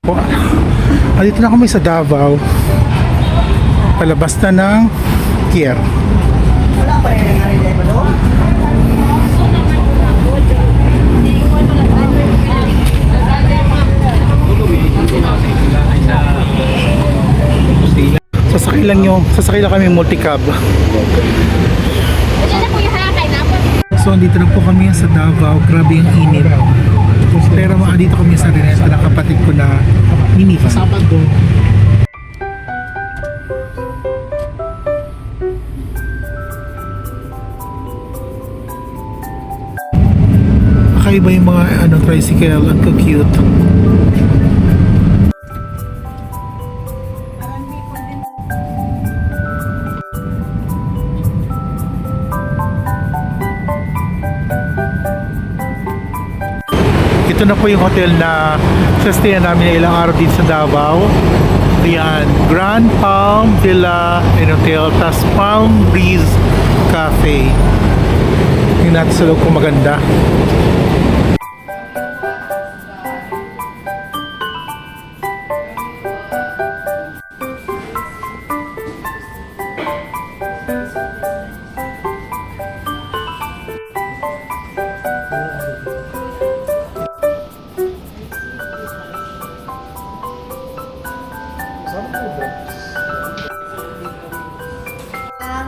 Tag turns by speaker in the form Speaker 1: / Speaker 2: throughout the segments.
Speaker 1: Po, andito na kami sa Davao. Palabas na ng Kier. Sasakay lang kami multicab. So andito na po kami sa Davao. Grabe yung init. Pero dito kami sa Rineta ng kapatid ko na minivan. Sabado. Kakaiba yung mga tricycle. Ang cute. Ito na po yung hotel na stay namin ilang araw dito sa Davao. Ayan, Grand Palm Villa and Hotel, tas Palm Breeze Cafe. Yung natin sa loob kung maganda.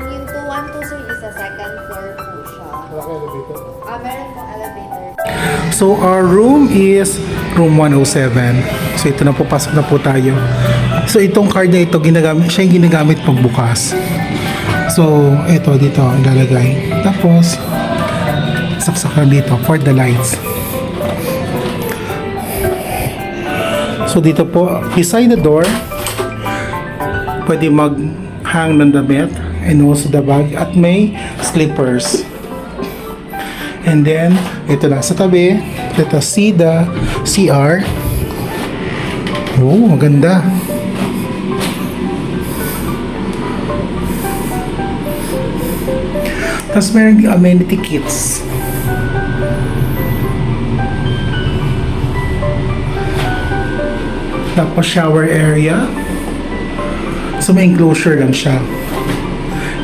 Speaker 2: Yung 2123 is sa second floor po siya. Meron pong elevator.
Speaker 1: So our room is room 107. So ito na po, pasok na po tayo. So itong card na ito, siya yung ginagamit pagbukas. So ito dito ilalagay. Tapos saksakan dito for the lights. So dito po, beside the door, pwede mag-hang ng damit and also the bag at may slippers. And then, ito na sa tabi, let us see the CR. Oh, maganda. Tapos meron yung amenity kits. Tapos shower area. So may enclosure lang siya.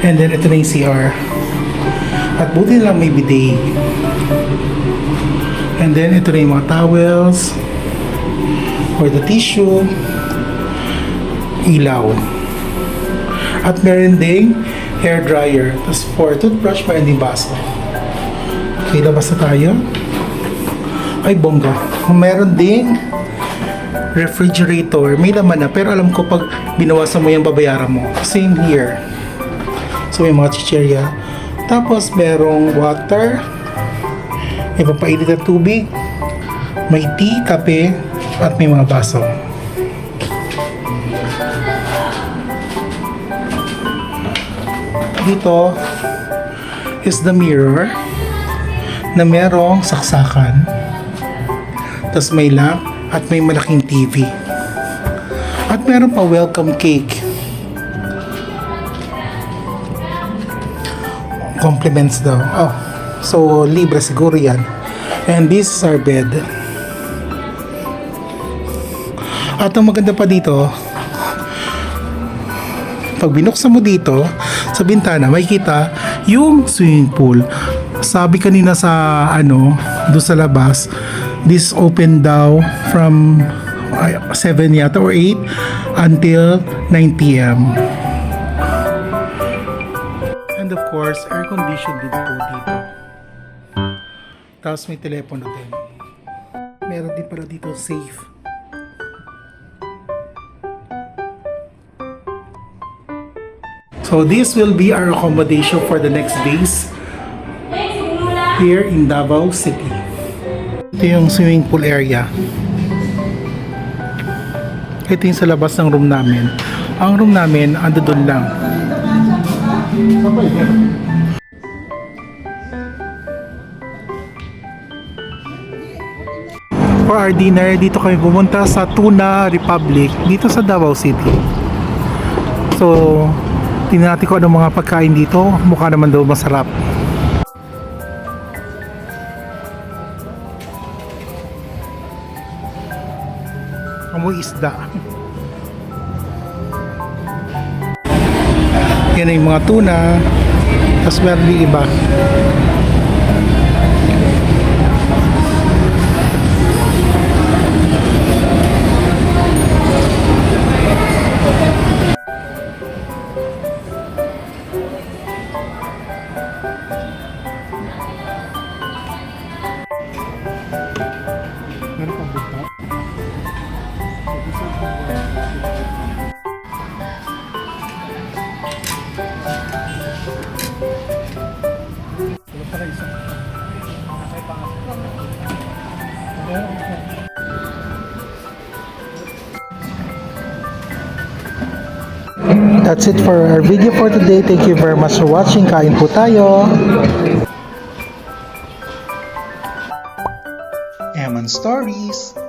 Speaker 1: And then ito na yung CR. At buti lang may bidet. And then ito na yung mga towels or the tissue. Ilaw. At meron ding hair dryer. Tapos for toothbrush, meron ding baso. Okay, labas na tayo. Ay, bongga. Meron ding refrigerator. May laman na. Pero alam ko pag binawasan mo yung babayaran mo. Same here. So may mga chicherya. Tapos merong water. May pampainit na tubig. May tea, kape. At may mga baso. Dito is the mirror na merong saksakan. Tapos may lamp at may malaking TV. At meron pa welcome cake. Compliments daw. Oh, so libre siguro yan. And this is our bed. At ang maganda pa dito, pag binuksan mo dito sa bintana, makikita yung swimming pool. Sabi kanina sa doon sa labas, this open daw from 7 yata or 8 until 9 p.m. And of course, air conditioned din po dito. Tapos may telepono din. Meron din pala dito safe. So this will be our accommodation for the next days here in Davao City. Ito yung swimming pool area. Ito yung sa labas ng room namin. Ang room namin, ando doon lang. For our dinner, dito kami pumunta sa Tuna Republic, dito sa Davao City. So, tingnan natin kung anong mga pagkain dito. Mukha naman daw masarap. Amoy puro isda. Yan yung mga tuna. Tapos meron din iba. Meron pang buka. That's it for our video for today. Thank you very much for watching. Kain po tayo. Eman Stories.